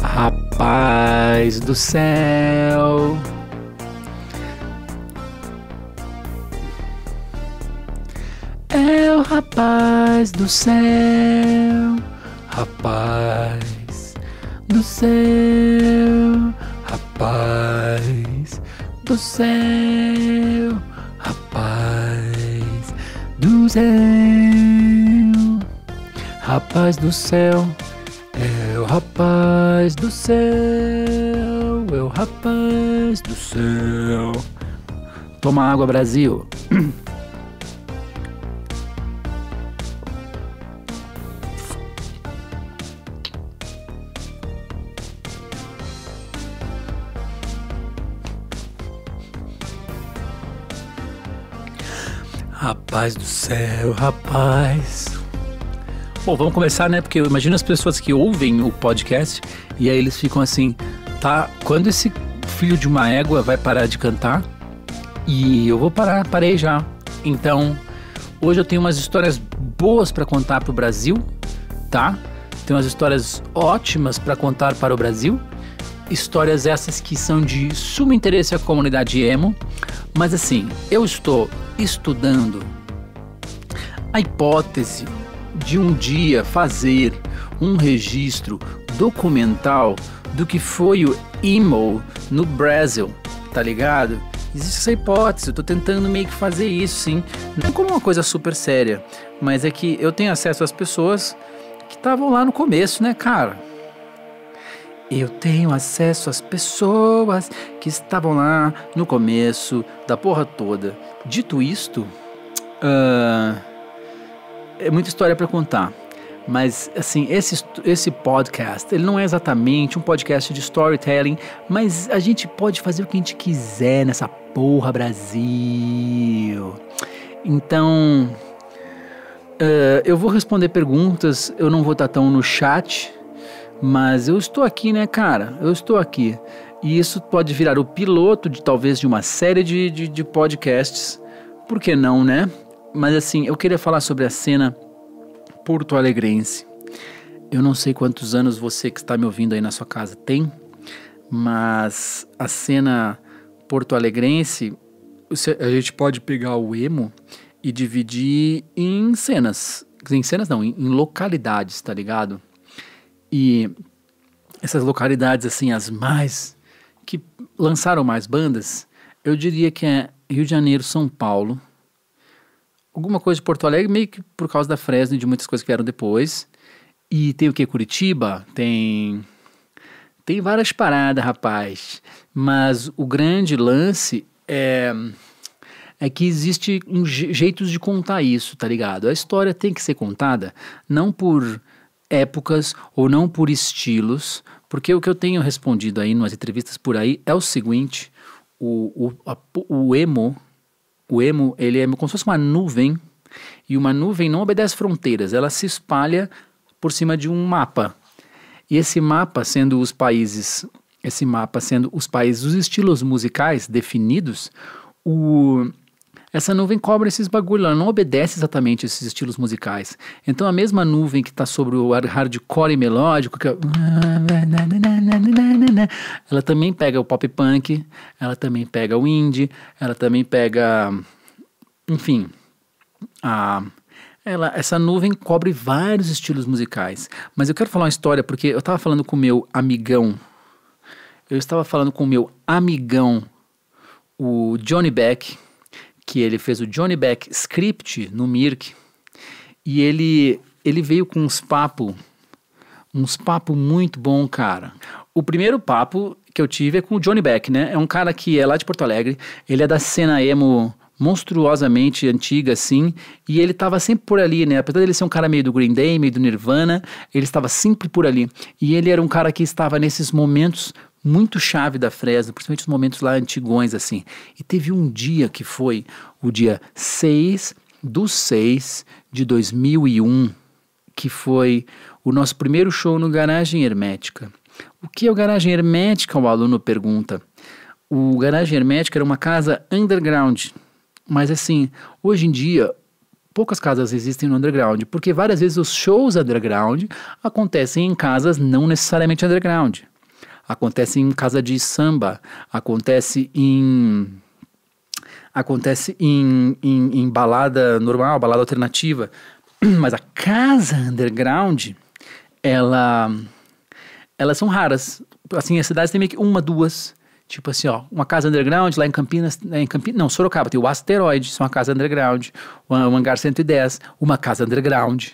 Rapaz do céu, é o rapaz do céu, rapaz do céu, rapaz do céu, rapaz do céu, rapaz do céu. É o rapaz do céu, é o rapaz do céu. Toma água, Brasil. Rapaz do céu, rapaz. Bom, vamos começar, né? Porque eu imagino as pessoas que ouvem o podcast e aí eles ficam assim, tá? Quando esse filho de uma égua vai parar de cantar? E eu vou parar, parei já. Então, hoje eu tenho umas histórias boas pra contar pro Brasil, tá? Tenho umas histórias ótimas pra contar para o Brasil. Histórias essas que são de sumo interesse à comunidade emo. Mas assim, eu estou estudando a hipótese de um dia fazer um registro documental do que foi o emo no Brasil, tá ligado? Existe essa hipótese, eu tô tentando meio que fazer isso, sim. Não como uma coisa super séria, mas é que eu tenho acesso às pessoas que estavam lá no começo, né, cara? Eu tenho acesso às pessoas que estavam lá no começo da porra toda. Dito isto, é muita história para contar, mas assim, esse podcast, ele não é exatamente um podcast de storytelling, mas a gente pode fazer o que a gente quiser nessa porra, Brasil. Então, eu vou responder perguntas, eu não vou estar tão no chat, mas eu estou aqui, né, cara? Eu estou aqui. E isso pode virar o piloto talvez de uma série de podcasts. Por que não, né? Mas assim, eu queria falar sobre a cena porto-alegrense. Eu não sei quantos anos você que está me ouvindo aí na sua casa tem, mas a cena porto-alegrense, a gente pode pegar o emo e dividir em cenas. Em cenas não, em localidades, tá ligado? E essas localidades, assim, as mais... que lançaram mais bandas, eu diria que é Rio de Janeiro, São Paulo, alguma coisa de Porto Alegre, meio que por causa da Fresno e de muitas coisas que vieram depois. E tem o que? Curitiba? Tem várias paradas, rapaz. Mas o grande lance é que existe jeitos de contar isso, tá ligado? A história tem que ser contada não por épocas ou não por estilos, porque o que eu tenho respondido aí nas entrevistas por aí é o seguinte: o emo, ele é como se fosse uma nuvem, e uma nuvem não obedece fronteiras, ela se espalha por cima de um mapa. E esse mapa sendo os países, os estilos musicais definidos, essa nuvem cobre esses bagulho, ela não obedece exatamente esses estilos musicais. Então a mesma nuvem que está sobre o hardcore melódico, ela também pega o pop punk, ela também pega o indie, ela também pega, enfim, essa nuvem cobre vários estilos musicais. Mas eu quero falar uma história, porque eu estava falando com o meu amigão, o Johnny Beck, que ele fez o Johnny Beck Script no Mirk, e ele veio com uns papo muito bom, cara. O primeiro papo que eu tive é com o Johnny Beck, né? É um cara que é lá de Porto Alegre, ele é da cena emo monstruosamente antiga, assim, e ele estava sempre por ali, né? Apesar dele ser um cara meio do Green Day, meio do Nirvana, ele estava sempre por ali. E ele era um cara que estava nesses momentos muito chave da Fresno, principalmente os momentos lá antigões, assim. E teve um dia que foi o dia 6/6/2001, que foi o nosso primeiro show no Garagem Hermética. O que é o Garagem Hermética? O aluno pergunta. O Garagem Hermética era uma casa underground, mas assim, hoje em dia, poucas casas existem no underground, porque várias vezes os shows underground acontecem em casas não necessariamente underground. Acontece em casa de samba, acontece em balada normal, balada alternativa. Mas a casa underground, elas são raras. Assim, as cidades têm meio que uma, duas. Tipo assim, ó, uma casa underground lá em Campinas, não, Sorocaba, tem o Asteroide, isso é uma casa underground. O Hangar 110, uma casa underground.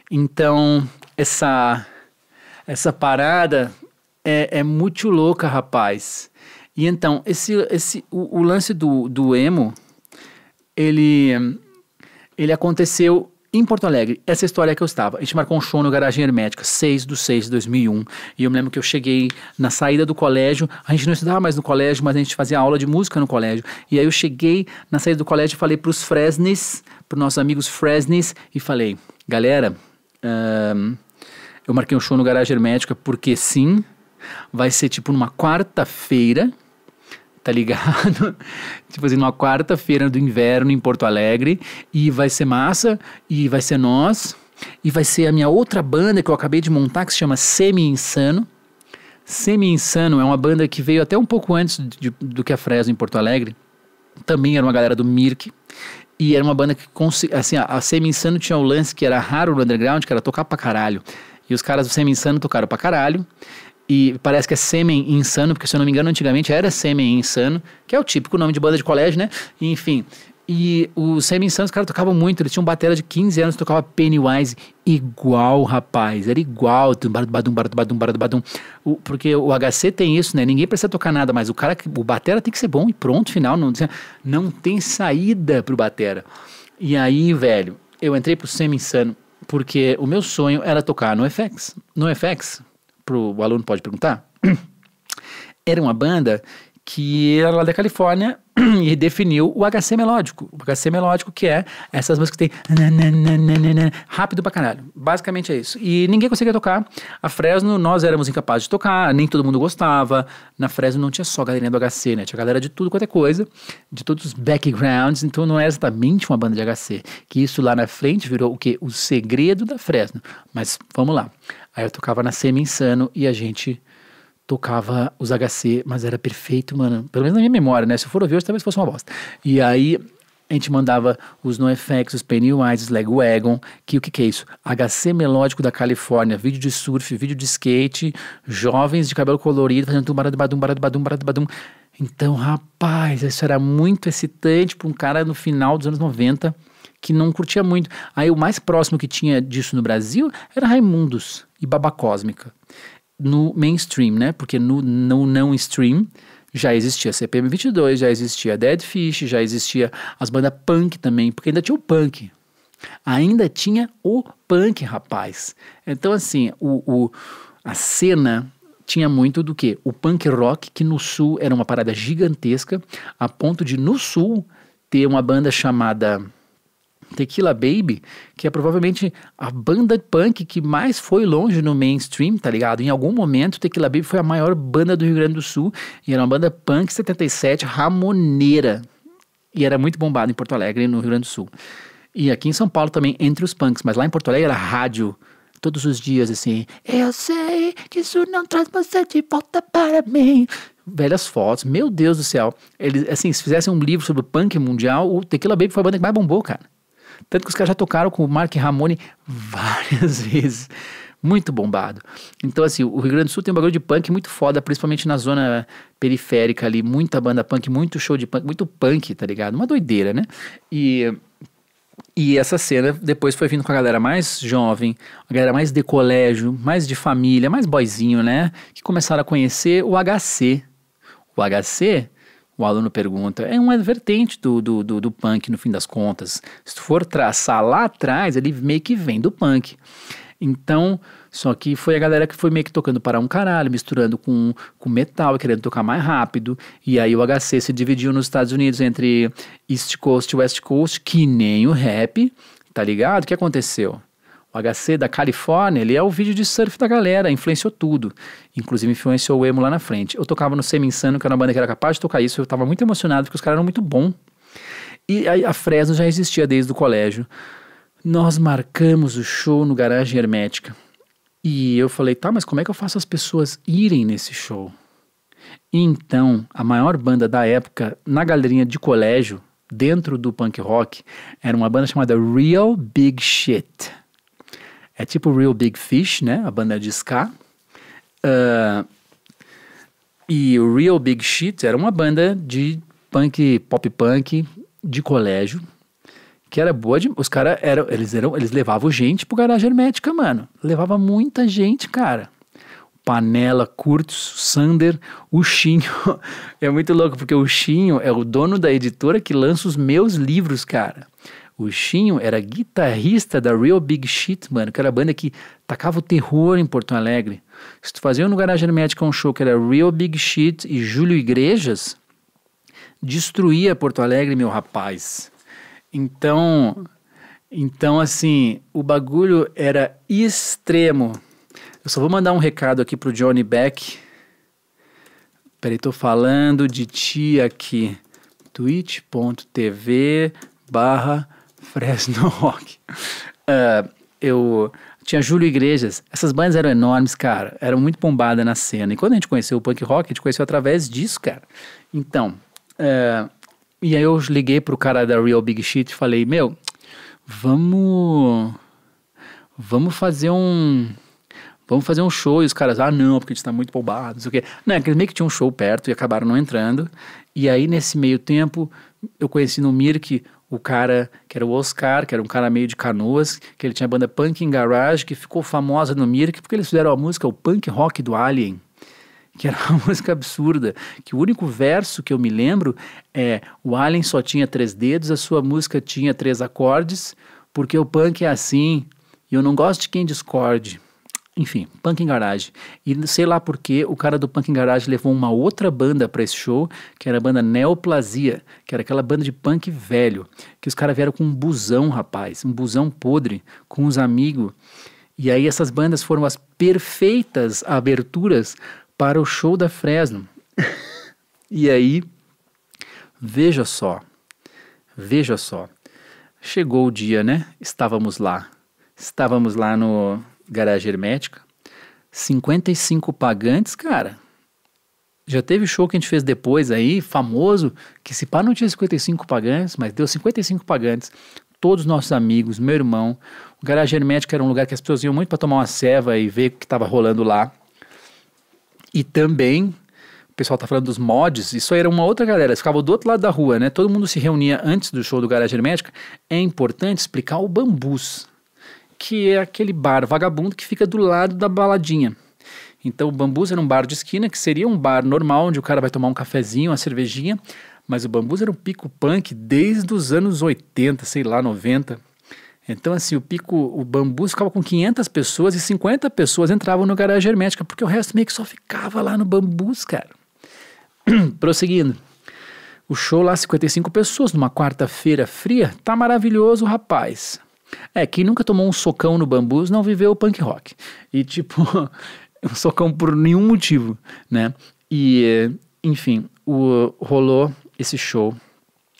Então, essa parada é muito louca, rapaz. E então, o lance do emo, ele aconteceu em Porto Alegre. Essa história que eu estava. A gente marcou um show no Garagem Hermética, 6/6/2001. E eu me lembro que eu cheguei na saída do colégio. A gente não estudava mais no colégio, mas a gente fazia aula de música no colégio. E aí eu cheguei na saída do colégio e falei pros Fresnes, pros nossos amigos Fresnes, e falei, galera, eu marquei um show no Garagem Hermética porque sim, vai ser tipo numa quarta-feira, tá ligado? Tipo assim, numa quarta-feira do inverno em Porto Alegre, e vai ser massa, e vai ser nós, e vai ser a minha outra banda que eu acabei de montar, que se chama Semi-Insano. Semi-Insano é uma banda que veio até um pouco antes do que a Fresno em Porto Alegre, também era uma galera do Mirk, e era uma banda que, assim, a Semi-Insano tinha o lance que era raro no underground, que era tocar pra caralho, e os caras do Semi-Insano tocaram pra caralho. E parece que é Sêmen Insano, porque se eu não me engano antigamente era Sêmen Insano, que é o típico nome de banda de colégio, né? E, enfim, e o Sêmen Insano os caras tocavam muito, eles tinham batera de 15 anos, tocava Pennywise igual, rapaz, era igual, porque o HC tem isso, né? Ninguém precisa tocar nada, mas o batera tem que ser bom e pronto, final, não tem saída pro batera. E aí, velho, eu entrei pro Sêmen Insano, porque o meu sonho era tocar no FX. No FX, o aluno pode perguntar, era uma banda que era lá da Califórnia e definiu o HC melódico. O HC melódico, que é essas músicas que tem rápido pra caralho. Basicamente é isso. E ninguém conseguia tocar. A Fresno, nós éramos incapazes de tocar, nem todo mundo gostava. Na Fresno não tinha só a galerinha do HC, né? Tinha galera de tudo quanto é coisa, de todos os backgrounds, então não era exatamente uma banda de HC. Que isso lá na frente virou o quê? O segredo da Fresno. Mas vamos lá. Aí eu tocava na Semi-Insano e a gente tocava os HC, mas era perfeito, mano. Pelo menos na minha memória, né? Se eu for ouvir hoje, talvez fosse uma bosta. E aí a gente mandava os NoFX, os Pennywise, os Lagwagon, que o que é isso? HC melódico da Califórnia, vídeo de surf, vídeo de skate, jovens de cabelo colorido, fazendo tum-badum-badum. Então, rapaz, isso era muito excitante para um cara no final dos anos 90 que não curtia muito. Aí o mais próximo que tinha disso no Brasil era Raimundos e Baba Cósmica. No mainstream, né? Porque no não stream já existia CPM 22, já existia Dead Fish, já existia as bandas punk também, porque ainda tinha o punk. Ainda tinha o punk, rapaz. Então, assim, a cena tinha muito do quê? O punk rock, que no Sul era uma parada gigantesca, a ponto de, no Sul, ter uma banda chamada Tequila Baby, que é provavelmente a banda punk que mais foi longe no mainstream, tá ligado? Em algum momento, Tequila Baby foi a maior banda do Rio Grande do Sul, e era uma banda punk 77, ramoneira, e era muito bombado em Porto Alegre, no Rio Grande do Sul. E aqui em São Paulo também, entre os punks, mas lá em Porto Alegre era rádio, todos os dias, assim, eu sei que isso não traz você de volta para mim. Velhas fotos, meu Deus do céu. Eles, assim, se fizessem um livro sobre o punk mundial, o Tequila Baby foi a banda que mais bombou, cara. Tanto que os caras já tocaram com o Mark Ramone várias vezes. Muito bombado. Então, assim, o Rio Grande do Sul tem um bagulho de punk muito foda, principalmente na zona periférica ali. Muita banda punk, muito show de punk, muito punk, tá ligado? Uma doideira, né? E essa cena depois foi vindo com a galera mais jovem, a galera mais de colégio, mais de família, mais boyzinho, né? Que começaram a conhecer o HC. O HC... O aluno pergunta, é uma vertente do punk no fim das contas. Se tu for traçar lá atrás, ele meio que vem do punk. Então, só que foi a galera que foi meio que tocando para um caralho, misturando com metal e querendo tocar mais rápido. E aí o HC se dividiu nos Estados Unidos entre East Coast e West Coast, que nem o rap, tá ligado? O que aconteceu? O HC da Califórnia, ele é o vídeo de surf da galera, influenciou tudo. Inclusive influenciou o emo lá na frente. Eu tocava no Semi-Insano, que era uma banda que era capaz de tocar isso, eu tava muito emocionado, porque os caras eram muito bons. E a Fresno já existia desde o colégio. nós marcamos o show no Garagem Hermética. E eu falei, tá, mas como é que eu faço as pessoas irem nesse show? E então, a maior banda da época, na galerinha de colégio, dentro do punk rock, era uma banda chamada Real Big Shit. É tipo Real Big Fish, né? A banda de ska. E o Real Big Shit era uma banda de punk, pop punk, de colégio, que era boa de... Os caras eles levavam gente pro Garagem Hermética, mano. Levava muita gente, cara. Panela, Kurtz, Sander, o Chinho. É muito louco, porque o Chinho é o dono da editora que lança os meus livros, cara. O Chinho era guitarrista da Real Big Shit, mano, que era a banda que tacava o terror em Porto Alegre. Se tu fazia no Garagem Hermética um show que era Real Big Shit e Júlio Igrejas, destruía Porto Alegre, meu rapaz. Então, assim, o bagulho era extremo. Eu só vou mandar um recado aqui pro Johnny Beck. Peraí, tô falando de ti aqui. twitch.tv/Fresno Rock. Eu tinha Júlio Igrejas. Essas bandas eram enormes, cara. Eram muito bombadas na cena. E quando a gente conheceu o punk rock, a gente conheceu através disso, cara. Então, e aí eu liguei pro cara da Real Big Shit e falei, meu, vamos fazer um show. E os caras, não, porque a gente tá muito bombado, não sei o quê. Não, é que eles meio que tinham um show perto e acabaram não entrando. E aí, nesse meio tempo, eu conheci no Mirk o cara, que era o Oscar, que era um cara meio de Canoas, que ele tinha a banda Punk in Garage, que ficou famosa no Mirk, porque eles fizeram a música, o punk rock do Alien, que era uma música absurda, que o único verso que eu me lembro é o Alien só tinha 3 dedos, a sua música tinha 3 acordes, porque o punk é assim, e eu não gosto de quem discorde. Enfim, Punk in Garage. E sei lá porquê, o cara do Punk in Garage levou uma outra banda pra esse show, que era a banda Neoplasia, que era aquela banda de punk velho, que os caras vieram com um busão, rapaz, um busão podre, com os amigos. E aí essas bandas foram as perfeitas aberturas para o show da Fresno. E aí, veja só, chegou o dia, né? Estávamos lá no Garagem Hermética, 55 pagantes, cara. Já teve show que a gente fez depois aí, famoso, que se pá não tinha 55 pagantes, mas deu 55 pagantes. Todos os nossos amigos, meu irmão. O Garagem Hermética era um lugar que as pessoas iam muito para tomar uma ceva e ver o que estava rolando lá. E também, o pessoal tá falando dos mods, isso aí era uma outra galera, eles ficavam do outro lado da rua, né? Todo mundo se reunia antes do show do Garagem Hermética. É importante explicar o Bambus, que é aquele bar vagabundo que fica do lado da baladinha. Então o Bambus era um bar de esquina, que seria um bar normal, onde o cara vai tomar um cafezinho, uma cervejinha, mas o Bambus era um pico punk desde os anos 80, sei lá, 90. Então assim, o Bambus ficava com 500 pessoas e 50 pessoas entravam no Garagem Hermética, porque o resto meio que só ficava lá no Bambus, cara. Prosseguindo. O show lá, 55 pessoas, numa quarta-feira fria, tá maravilhoso, rapaz. Quem nunca tomou um socão no Bambus não viveu o punk rock. E tipo, um socão por nenhum motivo, né? E, enfim, rolou esse show.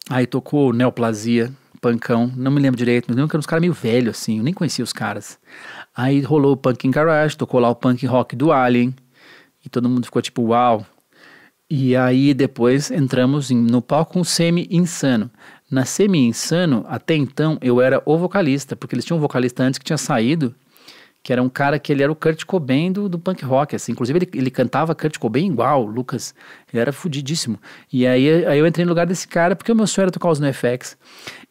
Aí tocou Neoplasia, punkão, não me lembro direito, mas lembro que eram uns caras meio velhos, assim, eu nem conhecia os caras. Aí rolou o Punk in Garage, tocou lá o punk rock do Alien, e todo mundo ficou tipo, uau. E aí depois entramos no palco com o Semi-Insano. Na Semi-Insano, até então, eu era o vocalista, porque eles tinham um vocalista antes que tinha saído, que era um cara que ele era o Kurt Cobain do punk rock, assim. Inclusive ele cantava Kurt Cobain igual, o Lucas, ele era fudidíssimo. E aí eu entrei no lugar desse cara, porque o meu sonho era tocar os NoFX.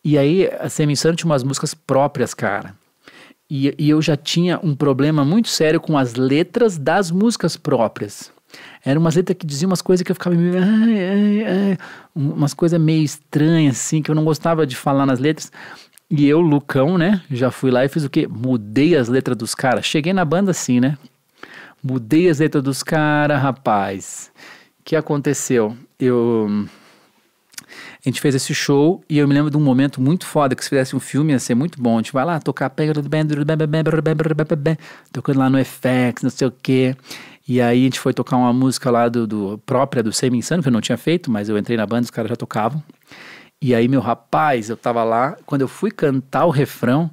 E aí a Semi-Insano tinha umas músicas próprias, cara. E eu já tinha um problema muito sério com as letras das músicas próprias. Eram umas letras que diziam umas coisas que eu ficava meio... umas coisas meio estranhas, assim, que eu não gostava de falar nas letras. E eu, Lucão, né, já fui lá e fiz o quê? Mudei as letras dos caras. Cheguei na banda assim, né? Mudei as letras dos caras, rapaz. O que aconteceu? A gente fez esse show e eu me lembro de um momento muito foda, que se fizesse um filme ia ser muito bom. A gente vai lá tocar, tocando lá no FX, não sei o quê. E aí a gente foi tocar uma música lá própria do Semi-Insano, que eu não tinha feito, mas eu entrei na banda, os caras já tocavam. E aí, meu rapaz, eu tava lá, quando eu fui cantar o refrão,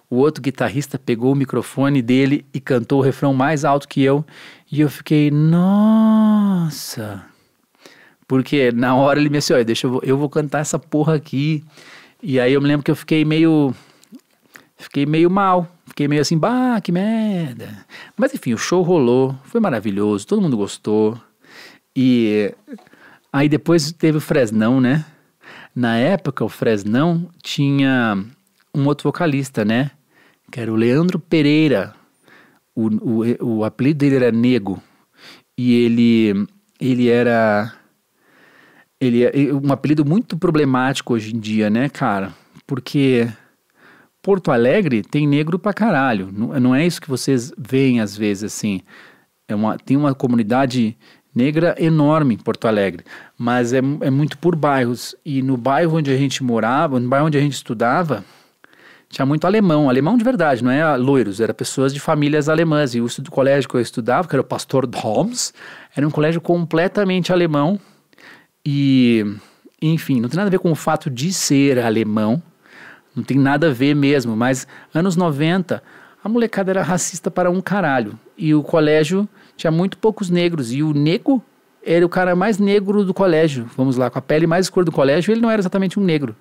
o outro guitarrista pegou o microfone dele e cantou o refrão mais alto que eu. E eu fiquei, nossa. Porque na hora ele me disse, olha, eu vou cantar essa porra aqui. E aí eu me lembro que eu fiquei meio mal. Fiquei meio assim, bah, que merda. Mas enfim, o show rolou, foi maravilhoso, todo mundo gostou. E aí depois teve o Fresnão, né? Na época, o Fresnão tinha um outro vocalista, né? Que era o Leandro Pereira. O apelido dele era Nego. E ele era um apelido muito problemático hoje em dia, né, cara? Porque Porto Alegre tem negro pra caralho. Não é isso que vocês veem às vezes, assim. Tem uma comunidade negra enorme em Porto Alegre, mas é muito por bairros. E no bairro onde a gente morava, no bairro onde a gente estudava, tinha muito alemão de verdade, não é loiros, era pessoas de famílias alemãs. E o colégio que eu estudava, que era o Pastor Doms, era um colégio completamente alemão. E, enfim, não tem nada a ver com o fato de ser alemão, não tem nada a ver mesmo, mas anos 90, a molecada era racista para um caralho. E o colégio tinha muito poucos negros, e o Nego era o cara mais negro do colégio, vamos lá, com a pele mais escura do colégio, ele não era exatamente um negro.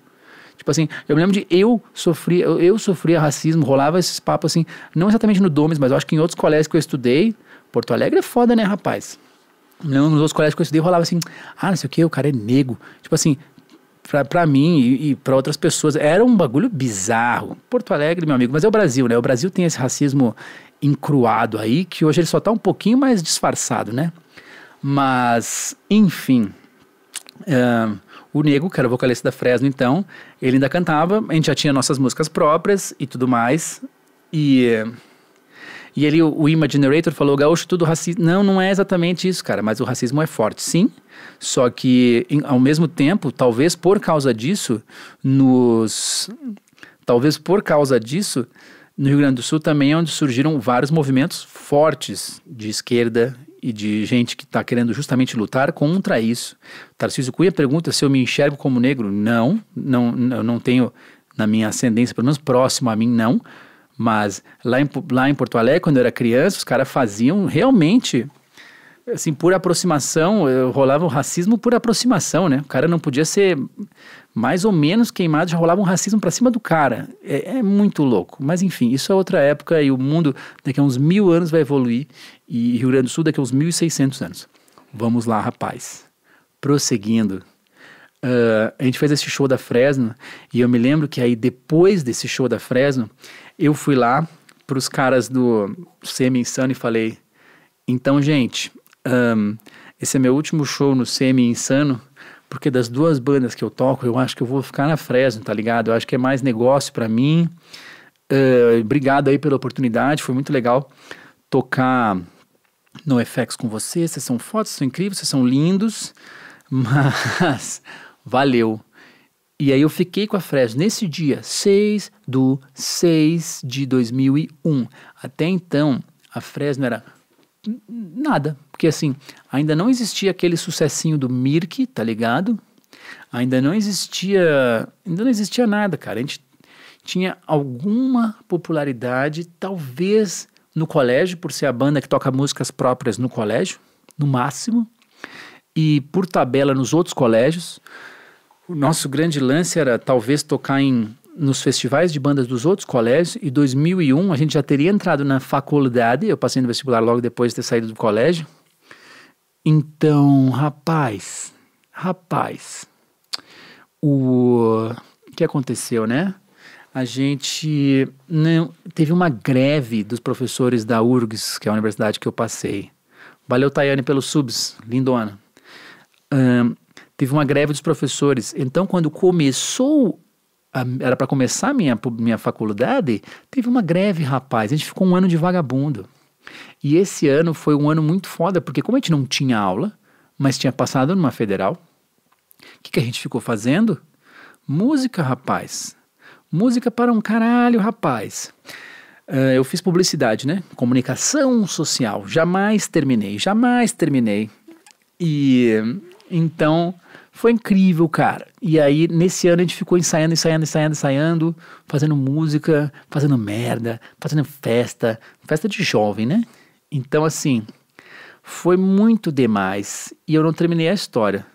Tipo assim, eu me lembro de eu sofria racismo, rolava esses papos assim, não exatamente no Domes, mas eu acho que em outros colégios que eu estudei, Porto Alegre é foda, né, rapaz? Eu me lembro nos outros colégios que eu estudei, rolava assim, não sei o que, o cara é negro. Tipo assim, pra mim e pra outras pessoas, era um bagulho bizarro. Porto Alegre, meu amigo, mas é o Brasil, né? O Brasil tem esse racismo encruado aí, que hoje ele só tá um pouquinho mais disfarçado, né? Mas, enfim... o Nego, que era o vocalista da Fresno, então, ele ainda cantava, a gente já tinha nossas músicas próprias e tudo mais, e ele, o Imaginerator falou, gaúcho, tudo racista. Não é exatamente isso, cara, mas o racismo é forte, sim, só que, ao mesmo tempo, talvez por causa disso, no Rio Grande do Sul também é onde surgiram vários movimentos fortes de esquerda e de gente que está querendo justamente lutar contra isso. Tarcísio Cunha pergunta se eu me enxergo como negro. Não tenho na minha ascendência, pelo menos próximo a mim, não. Mas lá em Porto Alegre, quando eu era criança, os caras faziam realmente, assim, por aproximação, rolava o racismo por aproximação, né? O cara não podia ser mais ou menos queimado, já rolava um racismo pra cima do cara. É muito louco. Mas enfim, isso é outra época e o mundo daqui a uns 1000 anos vai evoluir e Rio Grande do Sul daqui a uns 1600 anos. Vamos lá, rapaz. Prosseguindo. A gente fez esse show da Fresno e eu me lembro que aí depois desse show da Fresno, eu fui lá pros caras do Semi-Insano e falei, então, gente, esse é meu último show no Semi-Insano, porque das duas bandas que eu toco, eu acho que eu vou ficar na Fresno, tá ligado? Eu acho que é mais negócio pra mim. Obrigado aí pela oportunidade, foi muito legal tocar no FX com vocês. Vocês são fodas, vocês são incríveis, vocês são lindos, mas valeu. E aí eu fiquei com a Fresno nesse dia, 6/6/2001. Até então, a Fresno era nada, porque assim, ainda não existia aquele sucessinho do Mirk, tá ligado? Ainda não existia nada, cara. A gente tinha alguma popularidade, talvez no colégio, por ser a banda que toca músicas próprias no colégio, no máximo, e por tabela nos outros colégios. O nosso grande lance era talvez tocar nos festivais de bandas dos outros colégios, e em 2001 a gente já teria entrado na faculdade, eu passei no vestibular logo depois de ter saído do colégio. Então, rapaz, o que aconteceu, né? A gente teve uma greve dos professores da URGS, que é a universidade que eu passei. Valeu, Tayane, pelos subs, lindona. Teve uma greve dos professores. Então, quando começou, era para começar a minha faculdade, teve uma greve, rapaz. A gente ficou um ano de vagabundo. E esse ano foi um ano muito foda, porque como a gente não tinha aula, mas tinha passado numa federal, o que a gente ficou fazendo? Música, rapaz. Música para um caralho, rapaz. Eu fiz publicidade, né? Comunicação social. Jamais terminei. E então Foi incrível, cara. E aí, nesse ano, a gente ficou ensaiando, fazendo música, fazendo merda, fazendo festa de jovem, né? Então, assim, foi muito demais. E eu não terminei a história.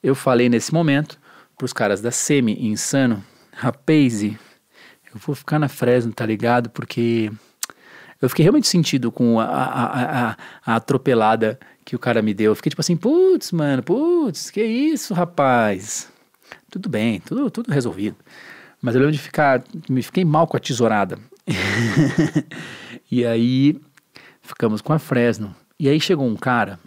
Eu falei nesse momento pros caras da Semi e Insano, rapaz, eu vou ficar na Fresno, tá ligado? Porque eu fiquei realmente sentido com a atropelada que o cara me deu. Eu fiquei tipo assim, putz, mano, que isso, rapaz? Tudo bem, tudo resolvido. Mas eu lembro de me fiquei mal com a tesourada. E aí, ficamos com a Fresno. E aí chegou um cara,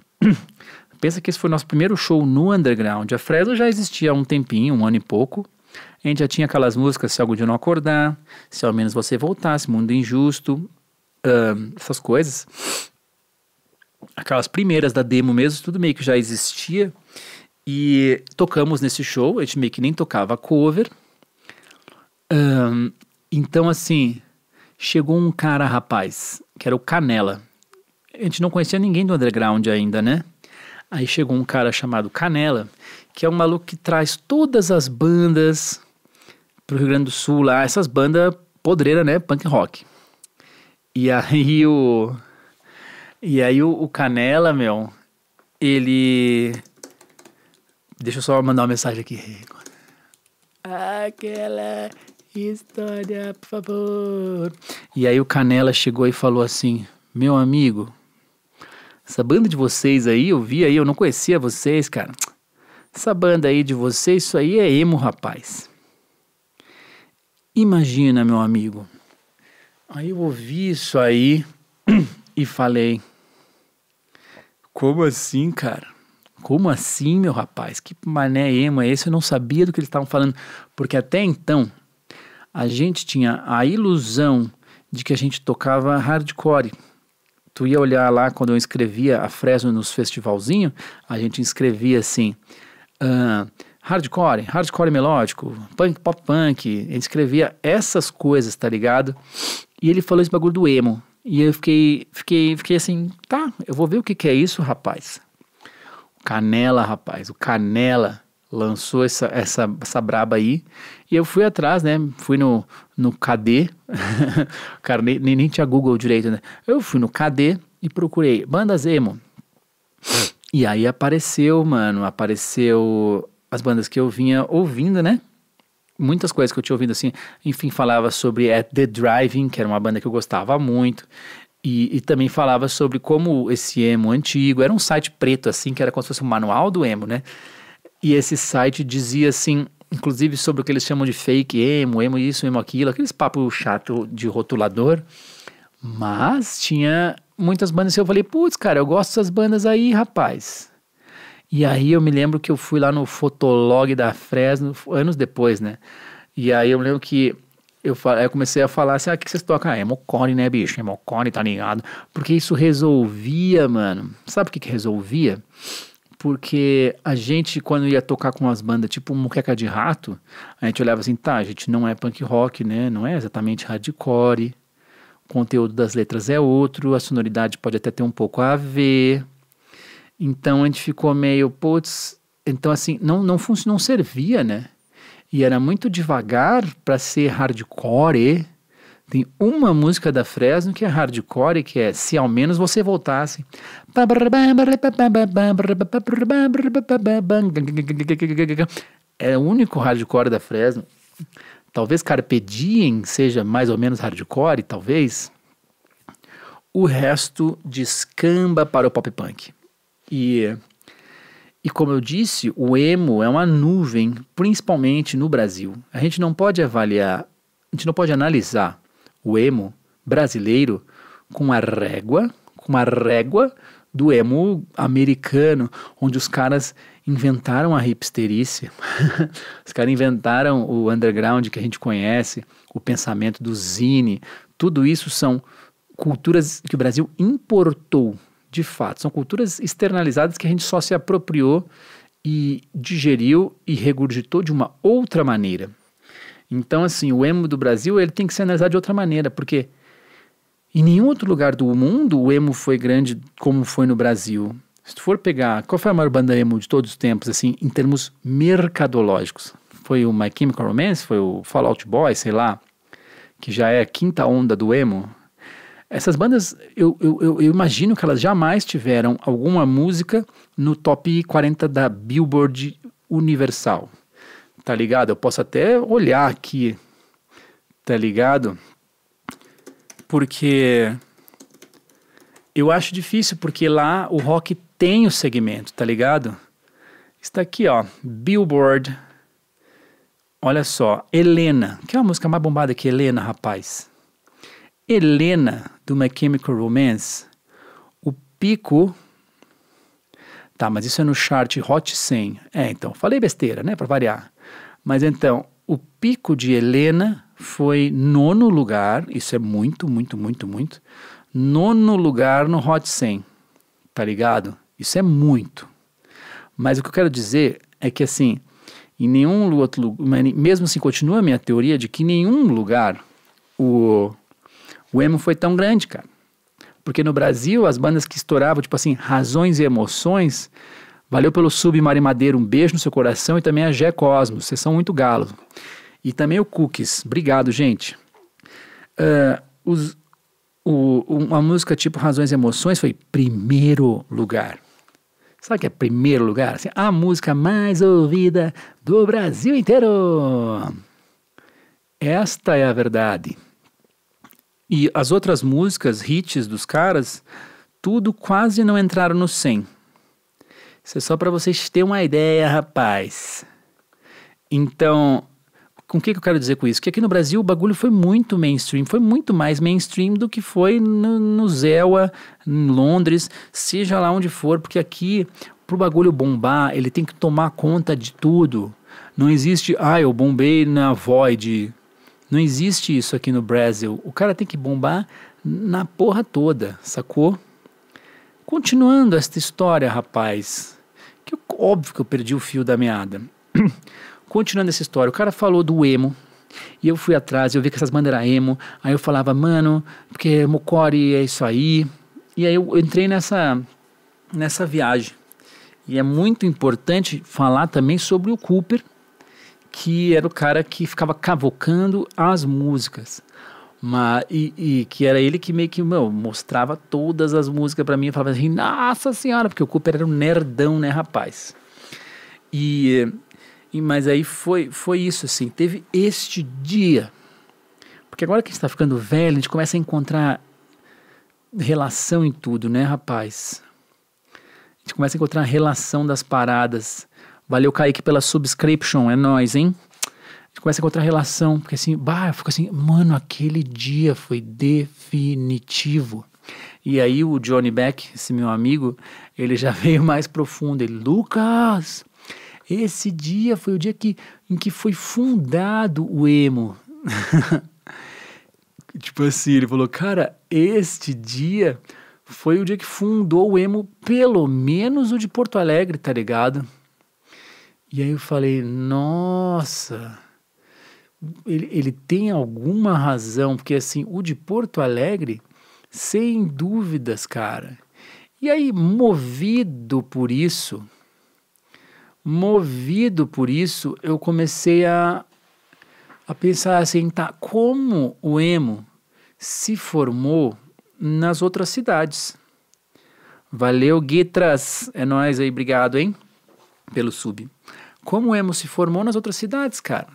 pensa que esse foi o nosso primeiro show no underground. A Fresno já existia há um tempinho, 1 ano e pouco. A gente já tinha aquelas músicas, Se Algum Dia Não Acordar, Se Ao Menos Você Voltasse, Mundo Injusto, essas coisas. Aquelas primeiras da demo mesmo, tudo meio que já existia. E tocamos nesse show, a gente meio que nem tocava cover. Então, assim, chegou um cara, rapaz, que era o Canela. A gente não conhecia ninguém do underground ainda, né? Aí chegou um cara chamado Canela, que é um maluco que traz todas as bandas pro Rio Grande do Sul lá, essas bandas podreiras, né? Punk rock. E aí o Canela, meu, ele... Deixa eu só mandar uma mensagem aqui. Aquela história, por favor. E aí o Canela chegou e falou assim, meu amigo, essa banda de vocês aí, eu vi aí, eu não conhecia vocês, cara. Essa banda aí de vocês, isso aí é emo, rapaz. Imagina, meu amigo. Aí eu ouvi isso aí e falei, como assim, cara? Como assim, meu rapaz? Que mané emo é esse? Eu não sabia do que eles estavam falando, porque até então a gente tinha a ilusão de que a gente tocava hardcore. Tu ia olhar lá quando eu escrevia a Fresno nos festivalzinhos, a gente escrevia assim, hardcore melódico, punk, pop punk, a gente escrevia essas coisas, tá ligado? E ele falou esse bagulho do emo, e eu fiquei assim, tá, eu vou ver o que é isso, rapaz. O Canela lançou essa braba aí, e eu fui atrás, né, fui no KD, cara, nem tinha Google direito, né, eu fui no KD e procurei bandas emo, e aí apareceu as bandas que eu vinha ouvindo, né, muitas coisas que eu tinha ouvido assim, enfim, falava sobre At The Drive-In, que era uma banda que eu gostava muito, e também falava sobre como esse emo antigo, era um site preto assim, que era como se fosse um manual do emo, né, e esse site dizia assim, inclusive sobre o que eles chamam de fake emo isso, emo aquilo, aqueles papo chato de rotulador, mas tinha muitas bandas que eu falei, putz, cara, eu gosto dessas bandas aí, rapaz. E aí eu me lembro que eu fui lá no Fotolog da Fresno, anos depois, né? E aí eu me lembro que eu comecei a falar assim, o que vocês tocam? Emocore, né, bicho? Emocore, tá ligado? Porque isso resolvia, mano. Sabe por que resolvia? Porque a gente, quando ia tocar com umas bandas tipo Muqueca de Rato, a gente olhava assim, tá, a gente não é punk rock, né? Não é exatamente hardcore. O conteúdo das letras é outro, a sonoridade pode até ter um pouco a ver. Então a gente ficou meio, putz, então assim, não servia, né? E era muito devagar para ser hardcore. Tem uma música da Fresno que é hardcore, que é Se Ao Menos Você Voltasse. É o único hardcore da Fresno. Talvez Carpe Diem seja mais ou menos hardcore, talvez. O resto descamba para o pop punk. E como eu disse, o emo é uma nuvem, principalmente no Brasil. A gente não pode analisar o emo brasileiro com a régua do emo americano, onde os caras inventaram a hipsterice, os caras inventaram o underground que a gente conhece, o pensamento do zine, tudo isso são culturas que o Brasil importou. De fato, são culturas externalizadas que a gente só se apropriou e digeriu e regurgitou de uma outra maneira. Então, assim, o emo do Brasil ele tem que ser analisado de outra maneira, porque em nenhum outro lugar do mundo o emo foi grande como foi no Brasil. Se tu for pegar, qual foi a maior banda emo de todos os tempos, assim, em termos mercadológicos? Foi o My Chemical Romance? Foi o Fall Out Boy, sei lá, que já é a quinta onda do emo? Essas bandas, eu imagino que elas jamais tiveram alguma música no top 40 da Billboard Universal, tá ligado? Eu posso até olhar aqui, tá ligado? Porque eu acho difícil, porque lá o rock tem o segmento, tá ligado? Está aqui, ó, Billboard. Olha só, Helena, que é a música mais bombada que Helena, rapaz. Helena, do My Chemical Romance, o pico... Tá, mas isso é no chart Hot 100. Então, falei besteira, né, pra variar. Mas então, o pico de Helena foi 9º lugar, isso é muito, muito, muito, muito, 9º lugar no Hot 100, tá ligado? Isso é muito. Mas o que eu quero dizer é que, assim, em nenhum outro lugar, mesmo assim, continua a minha teoria de que em nenhum lugar o emo foi tão grande, cara. Porque no Brasil, as bandas que estouravam, tipo assim, Razões e Emoções, valeu pelo Submarino Madeira, um beijo no seu coração, e também a Gé Cosmos, vocês são muito galos. E também o Cookies, obrigado, gente. Uma música tipo Razões e Emoções foi primeiro lugar. Sabe o que é primeiro lugar? Assim, a música mais ouvida do Brasil inteiro. Esta é a verdade. E as outras músicas, hits dos caras, tudo quase não entraram no 100. Isso é só para vocês terem uma ideia, rapaz. Então, com o que eu quero dizer com isso? Que aqui no Brasil o bagulho foi muito mainstream, foi muito mais mainstream do que foi no Zewa, em Londres, seja lá onde for, porque aqui, pro bagulho bombar, ele tem que tomar conta de tudo. Não existe, eu bombei na Void. Não existe isso aqui no Brasil. O cara tem que bombar na porra toda, sacou? Continuando esta história, rapaz, óbvio que eu perdi o fio da meada. Continuando essa história, o cara falou do emo, e eu fui atrás, eu vi que essas bandas eram emo, aí eu falava, mano, porque Mocore é isso aí, e aí eu entrei nessa viagem. E é muito importante falar também sobre o Cooper, que era o cara que ficava cavocando as músicas. E que era ele que meio que mostrava todas as músicas pra mim. Eu falava assim, nossa senhora, porque o Cooper era um nerdão, né, rapaz? Mas aí foi isso, assim, teve este dia. Porque agora que a gente tá ficando velho, a gente começa a encontrar relação em tudo, né, rapaz? A gente começa a encontrar a relação das paradas. Valeu, Kaique, pela subscription, é nóis, hein? A gente começa a encontrar relação, porque assim, eu fico assim, mano, aquele dia foi definitivo. E aí o Johnny Beck, esse meu amigo, ele já veio mais profundo. Ele, Lucas, esse dia foi o dia em que foi fundado o emo. Tipo assim, ele falou, cara, este dia foi o dia que fundou o emo, pelo menos o de Porto Alegre, tá ligado? E aí eu falei, nossa, ele tem alguma razão, porque assim, o de Porto Alegre, sem dúvidas, cara. E aí, movido por isso, eu comecei a pensar assim, tá, como o emo se formou nas outras cidades. Valeu, Guitras, é nóis aí, obrigado, hein, pelo sub. Como o emo se formou nas outras cidades, cara?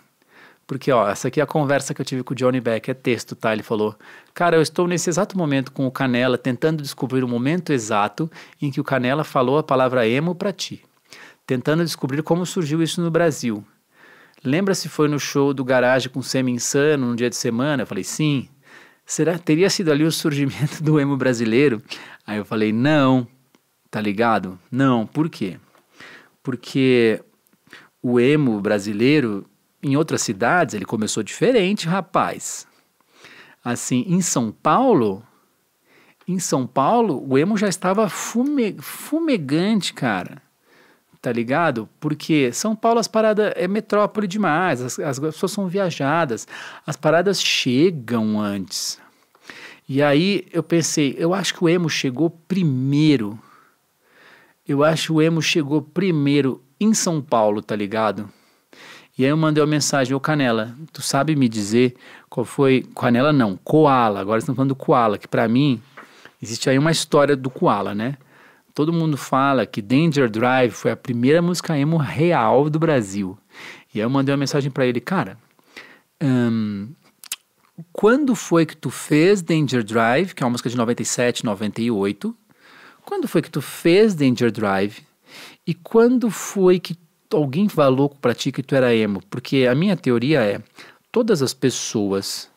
Porque, essa aqui é a conversa que eu tive com o Johnny Beck, é texto, tá? Ele falou, cara, eu estou nesse exato momento com o Canela, tentando descobrir o momento exato em que o Canela falou a palavra emo pra ti. Tentando descobrir como surgiu isso no Brasil. Lembra se foi no show do Garage com Semi-Insano, num dia de semana? Eu falei, sim. Teria sido ali o surgimento do emo brasileiro? Aí eu falei, não, tá ligado? Não, por quê? Porque o emo brasileiro, em outras cidades, ele começou diferente, rapaz. Assim, em São Paulo, o emo já estava fumegante, cara. Tá ligado? Porque São Paulo, as paradas é metrópole demais, as pessoas são viajadas, as paradas chegam antes. E aí eu pensei, eu acho que o emo chegou primeiro eu acho que o emo chegou primeiro em São Paulo, tá ligado? E aí eu mandei uma mensagem, ô Canela, tu sabe me dizer qual foi... Canela não, Koala, agora estamos falando do Koala, que pra mim, existe aí uma história do Koala, né? Todo mundo fala que Danger Drive foi a primeira música emo real do Brasil. E aí eu mandei uma mensagem pra ele, cara, quando foi que tu fez Danger Drive, que é uma música de 97, 98, quando foi que tu fez Danger Drive e quando foi que alguém falou pra ti que tu era emo? Porque a minha teoria é, todas as pessoas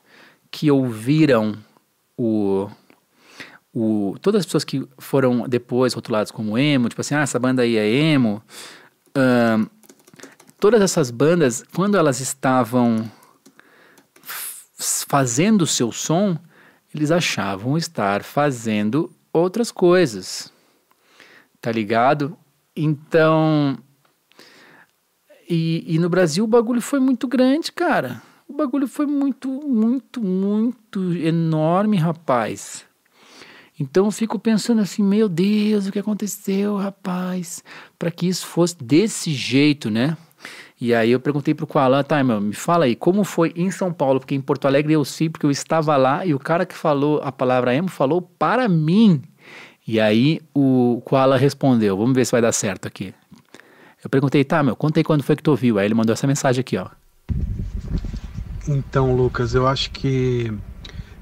que ouviram todas as pessoas que foram depois rotuladas como emo, tipo assim, essa banda aí é emo, todas essas bandas, quando elas estavam fazendo o seu som, eles achavam estar fazendo outras coisas, tá ligado? Então, e no Brasil o bagulho foi muito grande, cara. O bagulho foi muito, muito, muito enorme, rapaz. Então eu fico pensando assim, meu Deus, o que aconteceu, rapaz, para que isso fosse desse jeito, né? E aí eu perguntei pro Koala, tá, meu, me fala aí, como foi em São Paulo? Porque em Porto Alegre eu sei, porque eu estava lá e o cara que falou a palavra emo falou para mim. E aí o Koala respondeu, vamos ver se vai dar certo aqui. Eu perguntei, tá, meu, conta aí quando foi que tu ouviu. Aí ele mandou essa mensagem aqui, ó. Então, Lucas, eu acho que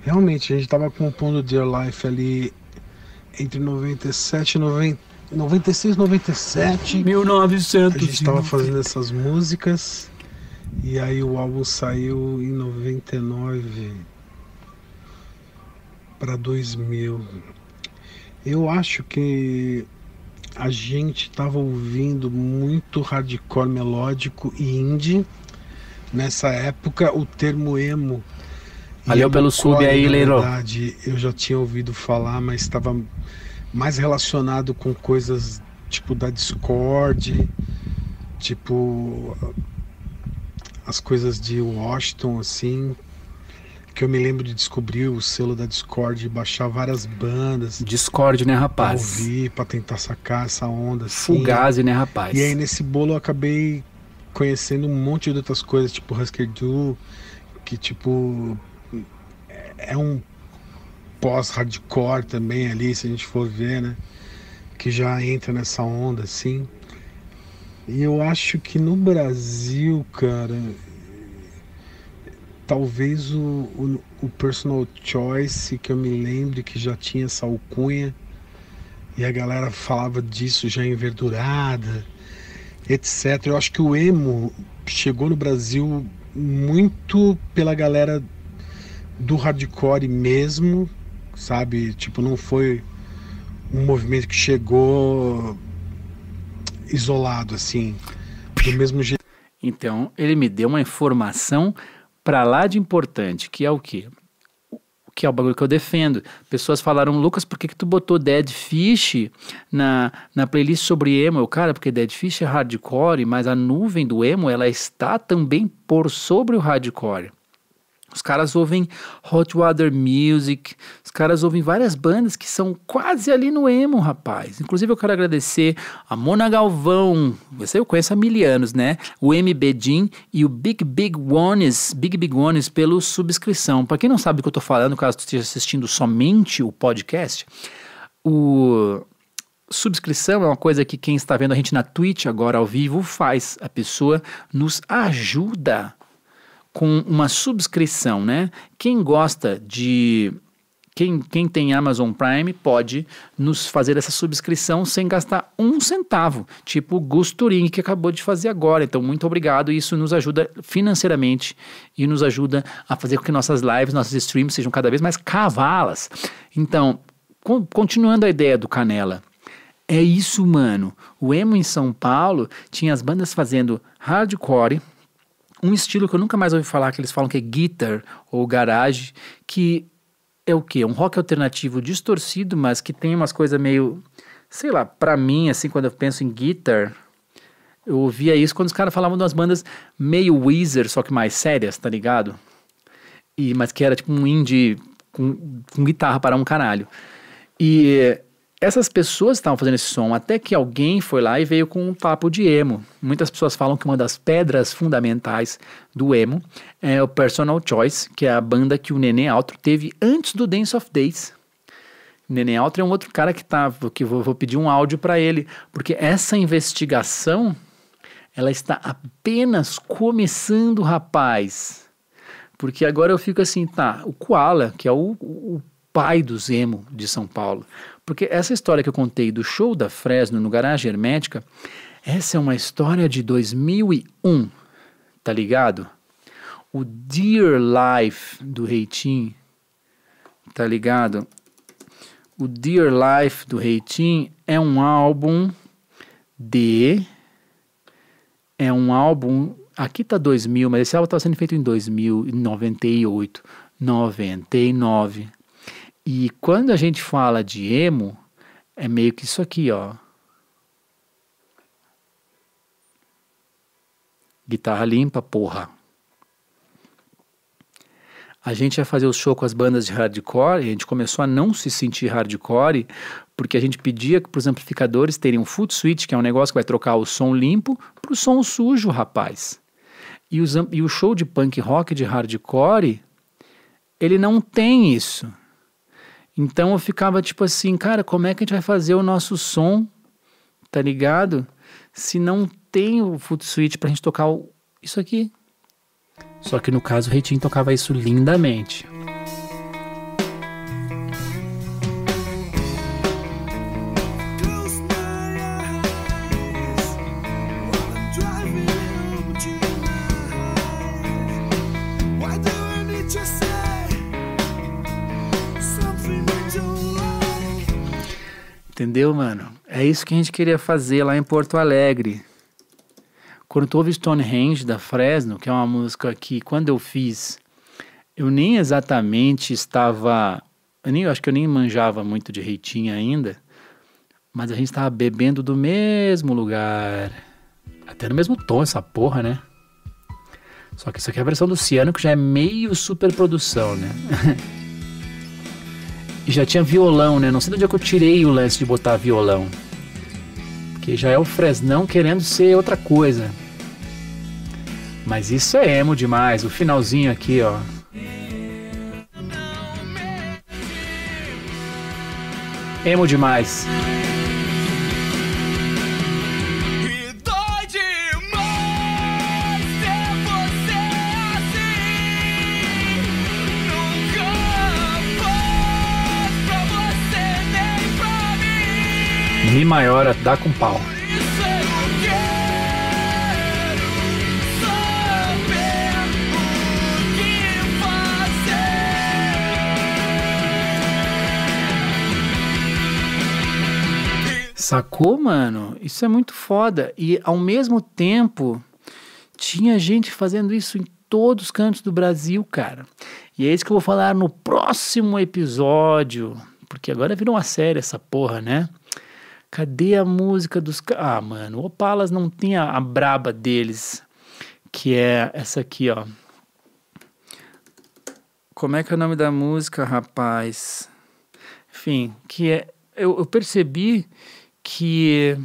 realmente a gente tava compondo Dear Life ali entre 97 e 96, 97. 1900. A gente tava fazendo essas músicas e aí o álbum saiu em 99 para 2000. Eu acho que a gente tava ouvindo muito hardcore melódico e indie. Nessa época, o termo emo... Valeu pelo sub aí, Leiro. Na verdade, eu já tinha ouvido falar, mas estava mais relacionado com coisas tipo da Discord, tipo as coisas de Washington, assim, que eu me lembro de descobrir o selo da Discord e baixar várias bandas. Discord, né, Pra rapaz? ouvir, pra tentar sacar essa onda, assim. Fugazi, né, rapaz? E aí nesse bolo eu acabei conhecendo um monte de outras coisas, tipo Husker Du, que tipo é um pós-hardcore também ali, se a gente for ver, né? Que já entra nessa onda, assim. E eu acho que no Brasil, cara, talvez o Personal Choice, que eu me lembre que já tinha essa alcunha, e a galera falava disso já enverdurada, etc. Eu acho que o emo chegou no Brasil muito pela galera do hardcore mesmo, sabe? Tipo, não foi um movimento que chegou isolado, assim, do mesmo jeito. Então, ele me deu uma informação pra lá de importante, que é o quê? Que é o bagulho que eu defendo. Pessoas falaram, Lucas, por que tu botou Dead Fish na playlist sobre emo? Cara, porque Dead Fish é hardcore, mas a nuvem do emo, ela está também por sobre o hardcore. Os caras ouvem Hot Water Music, os caras ouvem várias bandas que são quase ali no emo, rapaz. Inclusive eu quero agradecer a Mona Galvão, você eu conheço há 1000 anos, né? O MB Jean e o Big Big Ones pelo subscrição. Para quem não sabe do que eu tô falando, caso tu esteja assistindo somente o podcast, o subscrição é uma coisa que quem está vendo a gente na Twitch agora ao vivo faz. A pessoa nos ajuda com uma subscrição, né? Quem gosta de... Quem tem Amazon Prime pode nos fazer essa subscrição sem gastar 1 centavo, tipo o Gus Turing que acabou de fazer agora. Então, muito obrigado. Isso nos ajuda financeiramente e nos ajuda a fazer com que nossas lives, nossos streams sejam cada vez mais cavalas. Então, continuando a ideia do Canela, é isso, mano. O emo em São Paulo tinha as bandas fazendo hardcore, um estilo que eu nunca mais ouvi falar, que eles falam que é guitar ou garage, que é o quê? Um rock alternativo distorcido, mas que tem umas coisas meio, sei lá, pra mim, assim, quando eu penso em guitar, eu ouvia isso quando os caras falavam de umas bandas meio Weezer, só que mais sérias, tá ligado? Mas que era tipo um indie com guitarra para um caralho. E essas pessoas estavam fazendo esse som, até que alguém foi lá e veio com um papo de emo. Muitas pessoas falam que uma das pedras fundamentais do emo é o Personal Choice, que é a banda que o Nenê Altro teve antes do Dance of Days. O Nenê Altro é um outro cara que vou pedir um áudio para ele, porque essa investigação, ela está apenas começando, rapaz. Porque agora eu fico assim, tá, o Koala, que é o pai dos emo de São Paulo. Porque essa história que eu contei do show da Fresno no Garagem Hermética, essa é uma história de 2001, tá ligado? O Dear Life do Reitinho, tá ligado? O Dear Life do Reitinho é um álbum aqui tá 2000, mas esse álbum estava sendo feito em 2000, em 98, 99. E quando a gente fala de emo, é meio que isso aqui, ó. Guitarra limpa, porra. A gente ia fazer o show com as bandas de hardcore e a gente começou a não se sentir hardcore porque a gente pedia para os amplificadores terem um foot switch, que é um negócio que vai trocar o som limpo para o som sujo, rapaz. E o show de punk rock de hardcore, ele não tem isso. Então eu ficava tipo assim, cara, como é que a gente vai fazer o nosso som, tá ligado? Se não tem o foot switch pra gente tocar isso aqui. Só que no caso o Reitinho tocava isso lindamente. Entendeu, mano? É isso que a gente queria fazer lá em Porto Alegre. Quando tu ouve Stonehenge da Fresno, que é uma música que quando eu fiz, eu nem exatamente estava... acho que eu nem manjava muito de Reitinho ainda, mas a gente estava bebendo do mesmo lugar. Até no mesmo tom essa porra, né? Só que isso aqui é a versão do Ciano, que já é meio superprodução, né? E já tinha violão, né? Não sei de onde é que eu tirei o lance de botar violão. Porque já é o Fresnão querendo ser outra coisa. Mas isso é emo demais. O finalzinho aqui, ó. Emo demais. Mi maior, dá com pau. Sacou, mano? Isso é muito foda. E ao mesmo tempo, tinha gente fazendo isso em todos os cantos do Brasil, cara. E é isso que eu vou falar no próximo episódio. Porque agora virou uma série essa porra, né? Cadê a música dos... Ah, mano, o Opalas não tem a braba deles, que é essa aqui, ó. Como é que é o nome da música, rapaz? Enfim, que é... Eu percebi que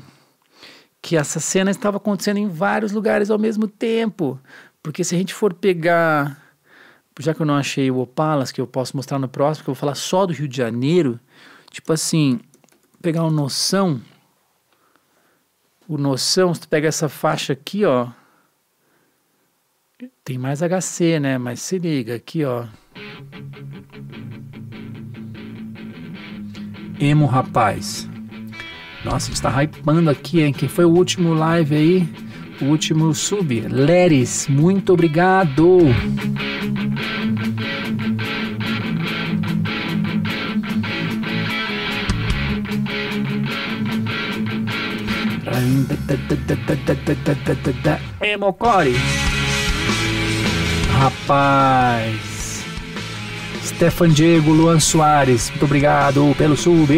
essa cena estava acontecendo em vários lugares ao mesmo tempo. Porque se a gente for pegar... Já que eu não achei o Opalas, que eu posso mostrar no próximo, que eu vou falar só do Rio de Janeiro, tipo assim... pegar o Noção, se tu pega essa faixa aqui, ó, tem mais HC, né, mas se liga, aqui, ó, emo, rapaz, nossa, a gente tá hypando aqui, hein, quem foi o último live aí, o último sub, Leris, muito obrigado. Emocore. Rapaz. Stefan Diego, Luan Soares, muito obrigado pelo sub.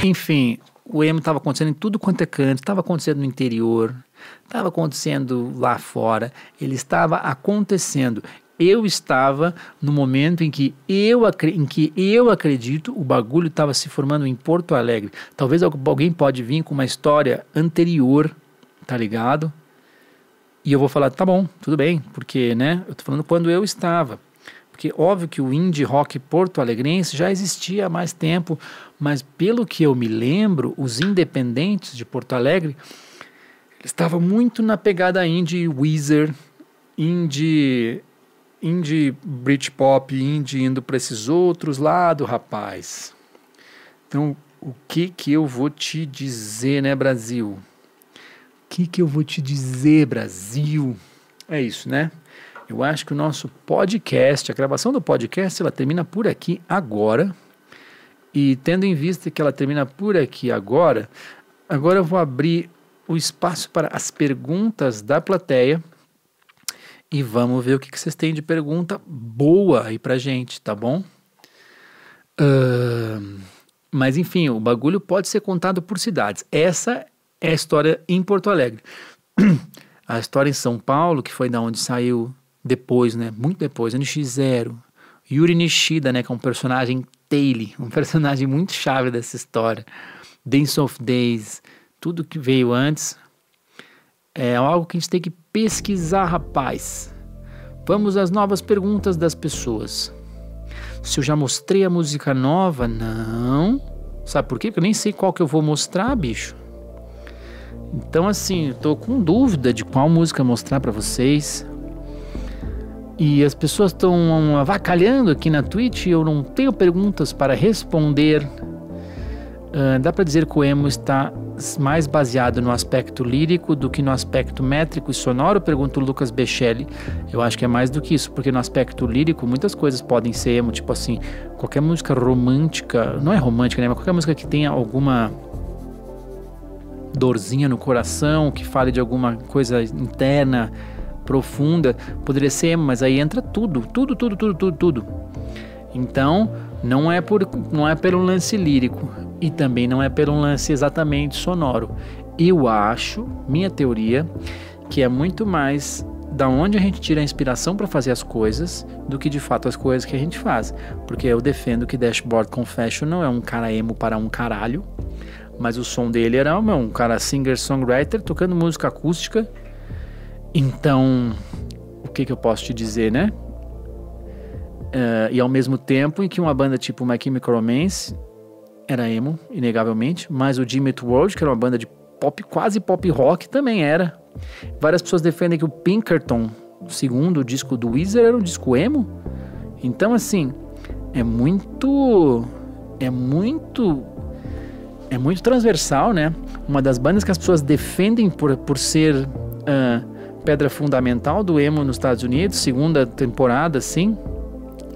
Enfim, o emo estava acontecendo em tudo quanto é canto, estava acontecendo no interior, estava acontecendo lá fora, ele estava acontecendo. eu estava no momento em que eu acredito o bagulho estava se formando em Porto Alegre. Talvez alguém pode vir com uma história anterior, tá ligado? E eu vou falar, tá bom, tudo bem, porque, né, eu tô falando quando eu estava. Porque óbvio que o indie rock porto-alegrense já existia há mais tempo, mas pelo que eu me lembro, os independentes de Porto Alegre estavam muito na pegada indie Weezer, indie Britpop, indie indo para esses outros lados, rapaz. Então, o que eu vou te dizer, né, Brasil? O que eu vou te dizer, Brasil? É isso, né? Eu acho que o nosso podcast, a gravação do podcast, ela termina por aqui agora. E tendo em vista que ela termina por aqui agora eu vou abrir o espaço para as perguntas da plateia. E vamos ver o que vocês têm de pergunta boa aí pra gente, tá bom? Mas enfim, o bagulho pode ser contado por cidades. Essa é a história em Porto Alegre. A história em São Paulo, que foi da onde saiu depois, né? Muito depois, NX0. Yuri Nishida, né? Que é um personagem Taily, um personagem muito chave dessa história. Dance of Days, tudo que veio antes é algo que a gente tem que pesquisar, rapaz. Vamos às novas perguntas das pessoas. Se eu já mostrei a música nova, não. Sabe por quê? Porque eu nem sei qual que eu vou mostrar, bicho. Então, assim, eu tô com dúvida de qual música mostrar pra vocês. E as pessoas estão avacalhando aqui na Twitch e eu não tenho perguntas para responder. Dá pra dizer que o emo está mais baseado no aspecto lírico do que no aspecto métrico e sonoro? Pergunta o Lucas Bechelli. Eu acho que é mais do que isso, porque no aspecto lírico muitas coisas podem ser emo, tipo assim, qualquer música romântica, não é romântica, né, mas qualquer música que tenha alguma dorzinha no coração, que fale de alguma coisa interna, profunda, poderia ser emo, mas aí entra tudo. Então, não é pelo lance lírico e também não é pelo lance exatamente sonoro. Eu acho, minha teoria, que é muito mais da onde a gente tira a inspiração para fazer as coisas do que de fato as coisas que a gente faz. Porque eu defendo que Dashboard Confessional é um cara emo para um caralho, mas o som dele era um cara singer-songwriter tocando música acústica. Então, o que eu posso te dizer, né? E ao mesmo tempo em que uma banda tipo My Chemical Romance era emo, inegavelmente, mas o Jimmy Eat World, que era uma banda de pop, quase pop rock, também era. Várias pessoas defendem que o Pinkerton, o segundo disco do Weezer, era um disco emo. Então, assim, é muito transversal, né? Uma das bandas que as pessoas defendem por ser pedra fundamental do emo nos Estados Unidos, segunda temporada, assim,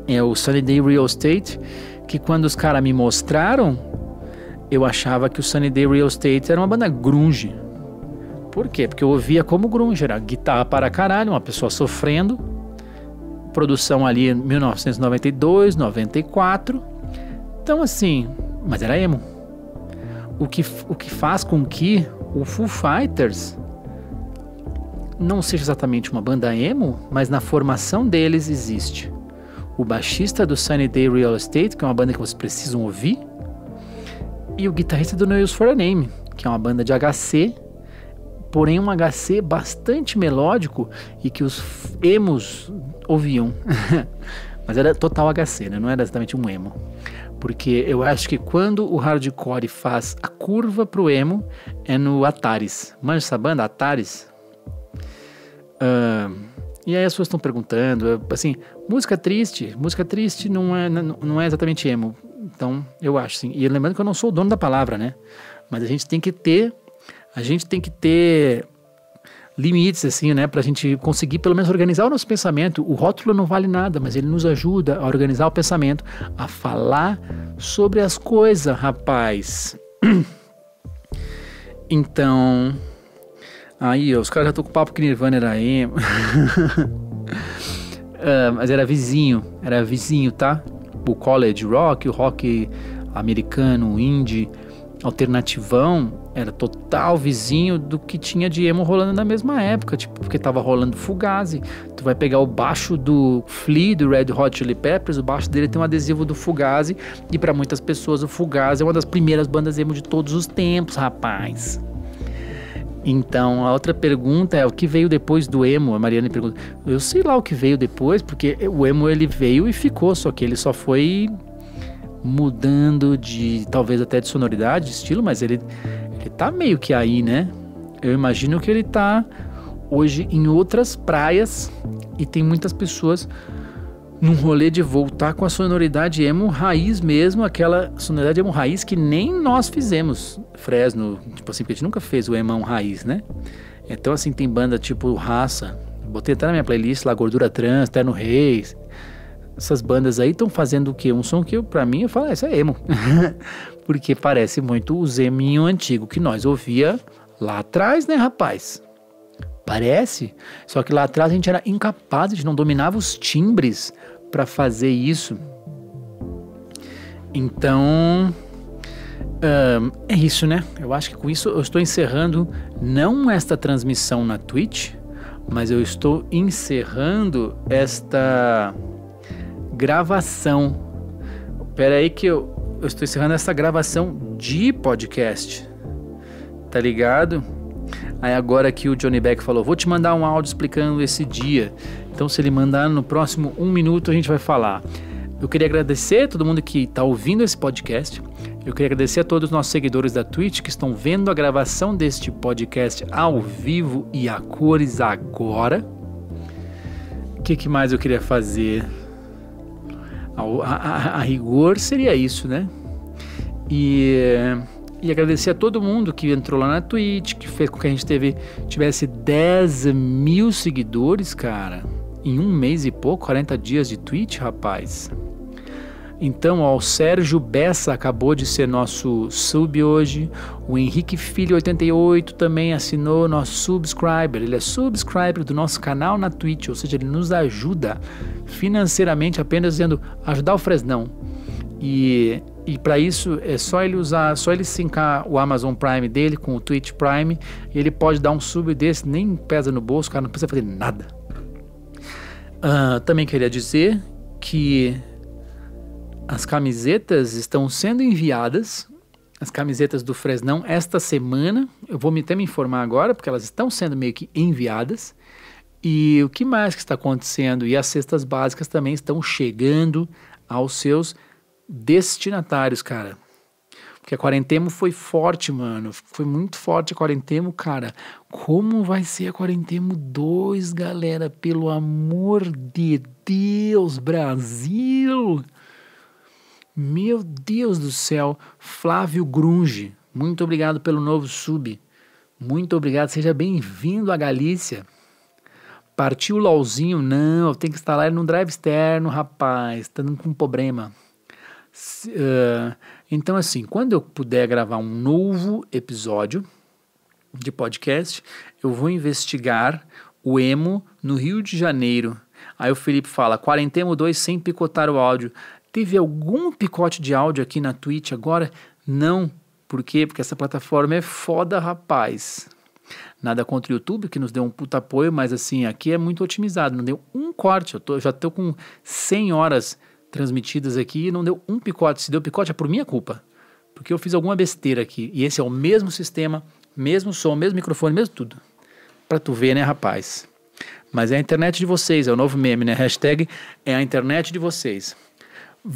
é o Sunny Day Real Estate, que quando os caras me mostraram, eu achava que o Sunny Day Real Estate era uma banda grunge. Por quê? Porque eu ouvia como grunge, era guitarra para caralho, uma pessoa sofrendo, produção ali em 1992, 94, então assim, mas era emo. O que faz com que o Foo Fighters não seja exatamente uma banda emo, mas na formação deles existe o baixista do Sunny Day Real Estate, que é uma banda que vocês precisam ouvir, e o guitarrista do No Use For A Name, que é uma banda de HC, porém um HC bastante melódico e que os emos ouviam. Mas era total HC, né? Não era exatamente um emo. Porque eu acho que quando o hardcore faz a curva pro emo, é no Ataris. Manja essa banda, Ataris? E aí as pessoas estão perguntando, assim, música triste não é exatamente emo. Então, eu acho, sim. E lembrando que eu não sou o dono da palavra, né? Mas a gente tem que ter limites, assim, né? Pra gente conseguir, pelo menos, organizar o nosso pensamento. O rótulo não vale nada, mas ele nos ajuda a organizar o pensamento, a falar sobre as coisas, rapaz. Então... Aí, os caras já estão com o papo que Nirvana era emo. Mas era vizinho, tá? O college rock, o rock americano, o indie, alternativão era total vizinho do que tinha de emo rolando na mesma época, tipo, porque tava rolando Fugazi. Tu vai pegar o baixo do Flea, do Red Hot Chili Peppers, o baixo dele tem um adesivo do Fugazi, e para muitas pessoas o Fugazi é uma das primeiras bandas emo de todos os tempos, rapaz. Então, a outra pergunta é o que veio depois do emo? A Mariana pergunta, eu sei lá o que veio depois, porque o emo ele veio e ficou, só que ele só foi mudando de, talvez até de sonoridade, de estilo, mas ele tá meio que aí, né? Eu imagino que ele tá hoje em outras praias e tem muitas pessoas num rolê de voltar com a sonoridade emo raiz mesmo, aquela sonoridade emo raiz que nem nós fizemos, Fresno, tipo assim, porque a gente nunca fez o emão raiz, né? Então assim, tem banda tipo Raça, botei até na minha playlist lá, Gordura Trans, Terno Reis. Essas bandas aí estão fazendo o quê? Um som que pra mim eu falo, isso é emo. Porque parece muito o zeminho antigo que nós ouvia lá atrás, né, rapaz? Parece. Só que lá atrás a gente era incapaz, a gente não dominava os timbres pra fazer isso. Então, é isso, né? Eu acho que com isso eu estou encerrando não esta transmissão na Twitch, mas eu estou encerrando esta gravação. Pera aí que eu estou encerrando essa gravação de podcast, tá ligado? Aí agora que o Johnny Beck falou, vou te mandar um áudio explicando esse dia. Então se ele mandar no próximo 1 minuto a gente vai falar. Eu queria agradecer a todo mundo que está ouvindo esse podcast. Eu queria agradecer a todos os nossos seguidores da Twitch que estão vendo a gravação deste podcast ao vivo e a cores agora. O que mais eu queria fazer? A rigor seria isso, né? E agradecer a todo mundo que entrou lá na Twitch, que fez com que a gente tivesse 10 mil seguidores, cara, em 1 mês e pouco, 40 dias de Twitch, rapaz. Então, ó, o Sérgio Bessa acabou de ser nosso sub hoje, o Henrique Filho 88 também assinou nosso subscriber, ele é subscriber do nosso canal na Twitch, ou seja, ele nos ajuda financeiramente, apenas dizendo ajudar o Fresnão. E para isso é só ele sincar o Amazon Prime dele com o Twitch Prime, e ele pode dar um sub desse, nem pesa no bolso, o cara não precisa fazer nada. Também queria dizer que as camisetas estão sendo enviadas, as camisetas do Fresnão, esta semana. Eu vou até me informar agora, porque elas estão sendo meio que enviadas. E o que mais que está acontecendo? E as cestas básicas também estão chegando aos seus destinatários, cara. Porque a Quarentemo foi forte, mano. Foi muito forte a Quarentemo, cara. Como vai ser a Quarentemo 2, galera? Pelo amor de Deus, Brasil! Meu Deus do céu. Flávio Grunge, muito obrigado pelo novo sub. Muito obrigado, seja bem-vindo à Galícia. Partiu o LOLzinho? Não, eu tenho que instalar ele no drive externo, rapaz. Tá dando com problema. Então, assim, quando eu puder gravar um novo episódio de podcast, eu vou investigar o emo no Rio de Janeiro. Aí o Felipe fala, Quarentemo 2 sem picotar o áudio. Teve algum picote de áudio aqui na Twitch agora? Não. Por quê? Porque essa plataforma é foda, rapaz. Nada contra o YouTube, que nos deu um puta apoio, mas assim, aqui é muito otimizado. Não deu um corte. Já tô com 100 horas transmitidas aqui e não deu um picote. Se deu picote é por minha culpa. Porque eu fiz alguma besteira aqui. E esse é o mesmo sistema, mesmo som, mesmo microfone, mesmo tudo. Pra tu ver, né, rapaz? Mas é a internet de vocês, é o novo meme, né? Hashtag é a internet de vocês.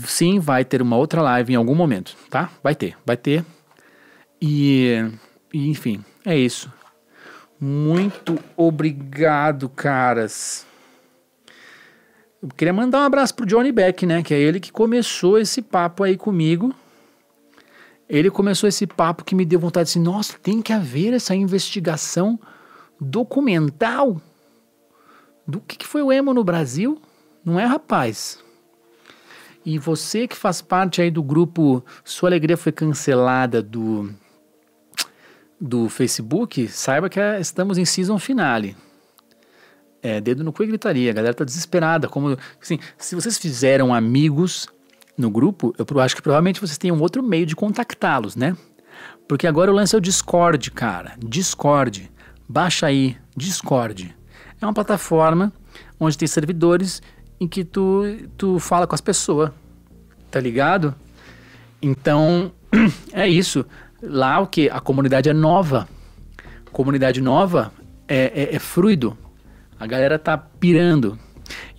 Sim, vai ter uma outra live em algum momento, tá? Vai ter. E enfim, é isso. Muito obrigado, caras. Eu queria mandar um abraço pro Johnny Beck, né? Que é ele que começou esse papo aí comigo. Ele começou esse papo que me deu vontade de dizer, nossa, tem que haver essa investigação documental do que foi o emo no Brasil. Não é, rapaz? E você que faz parte aí do grupo Sua Alegria Foi Cancelada do Facebook, saiba que estamos em season finale. Dedo no cu e gritaria, a galera tá desesperada. Como, assim, se vocês fizeram amigos no grupo, eu acho que provavelmente vocês têm um outro meio de contactá-los, né? Porque agora o lance é o Discord, cara. Discord. Baixa aí, Discord. É uma plataforma onde tem servidores em que tu fala com as pessoas. Tá ligado? Então, é isso. Lá o que? A comunidade é nova. Comunidade nova é fluido. A galera tá pirando.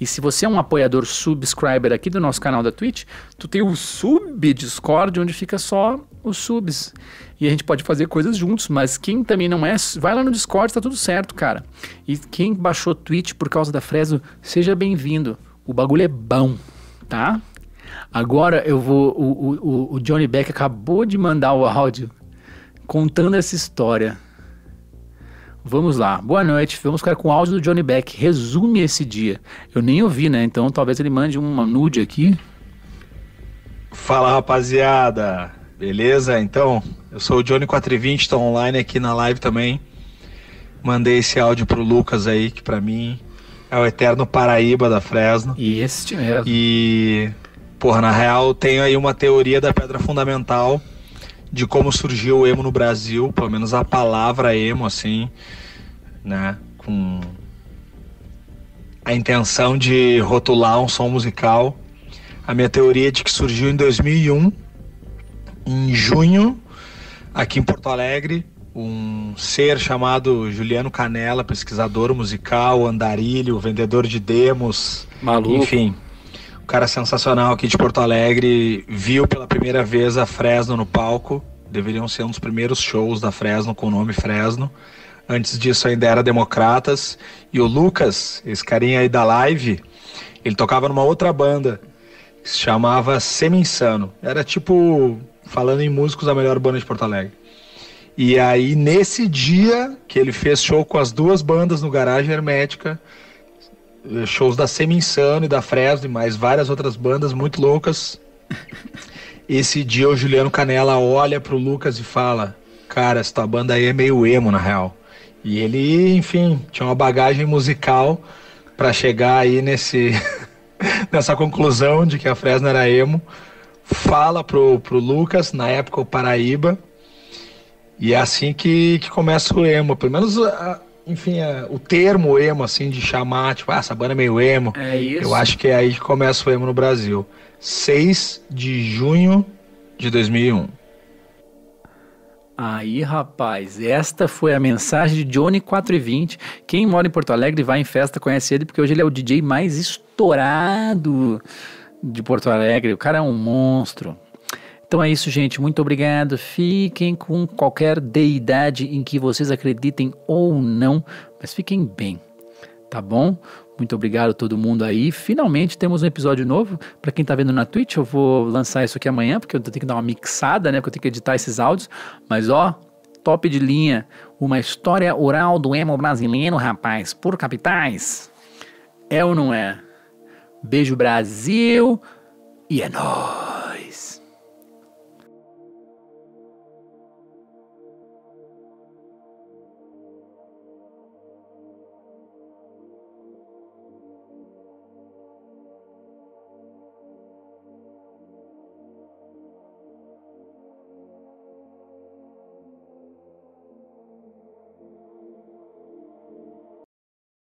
E se você é um apoiador subscriber aqui do nosso canal da Twitch, tu tem o sub-Discord, onde fica só os subs. E a gente pode fazer coisas juntos, mas quem também não é, vai lá no Discord, tá tudo certo, cara. E quem baixou Twitch por causa da Fresno, seja bem-vindo. O bagulho é bom, tá? Agora eu vou... O Johnny Beck acabou de mandar o áudio contando essa história. Vamos lá, boa noite, vamos ficar com o áudio do Johnny Beck, resume esse dia. Eu nem ouvi, né, então talvez ele mande uma nude aqui. Fala, rapaziada, beleza? Então, eu sou o Johnny 420, tô online aqui na live também. Mandei esse áudio pro Lucas aí, que pra mim é o eterno Paraíba da Fresno. E este é... E, porra, na real, tenho aí uma teoria da pedra fundamental de como surgiu o emo no Brasil, pelo menos a palavra emo, assim, né, com a intenção de rotular um som musical. A minha teoria é de que surgiu em 2001, em junho, aqui em Porto Alegre, um ser chamado Juliano Canella, pesquisador musical, andarilho, vendedor de demos, maluco. Enfim, um cara sensacional aqui de Porto Alegre, viu pela primeira vez a Fresno no palco. Deveriam ser um dos primeiros shows da Fresno com o nome Fresno. Antes disso ainda era Democratas. E o Lucas, esse carinha aí da live, ele tocava numa outra banda que se chamava Semi-Insano. Era tipo, falando em músicos, a melhor banda de Porto Alegre. E aí nesse dia que ele fez show com as duas bandas no Garagem Hermética, shows da Semi-Insano e da Fresno e mais várias outras bandas muito loucas. Esse dia o Juliano Canella olha pro Lucas e fala: cara, essa tua banda aí é meio emo na real. E ele, enfim, tinha uma bagagem musical pra chegar aí nessa conclusão de que a Fresno era emo. Fala pro Lucas, na época o Paraíba, e é assim que começa o emo. Pelo menos, enfim, o termo emo, assim, de chamar, tipo, essa banda é meio emo. É isso. Eu acho que é aí que começa o emo no Brasil. 6 de junho de 2001. Aí, rapaz, esta foi a mensagem de Johnny 420. Quem mora em Porto Alegre vai em festa, conhece ele, porque hoje ele é o DJ mais estourado de Porto Alegre. O cara é um monstro. Então é isso, gente. Muito obrigado. Fiquem com qualquer deidade em que vocês acreditem ou não, mas fiquem bem, tá bom? Muito obrigado a todo mundo aí. Finalmente temos um episódio novo. Para quem tá vendo na Twitch, eu vou lançar isso aqui amanhã, porque eu tenho que dar uma mixada, né? Porque eu tenho que editar esses áudios. Mas ó, top de linha. Uma história oral do emo brasileiro, rapaz, por capitais. É ou não é? Beijo, Brasil. E é nóis.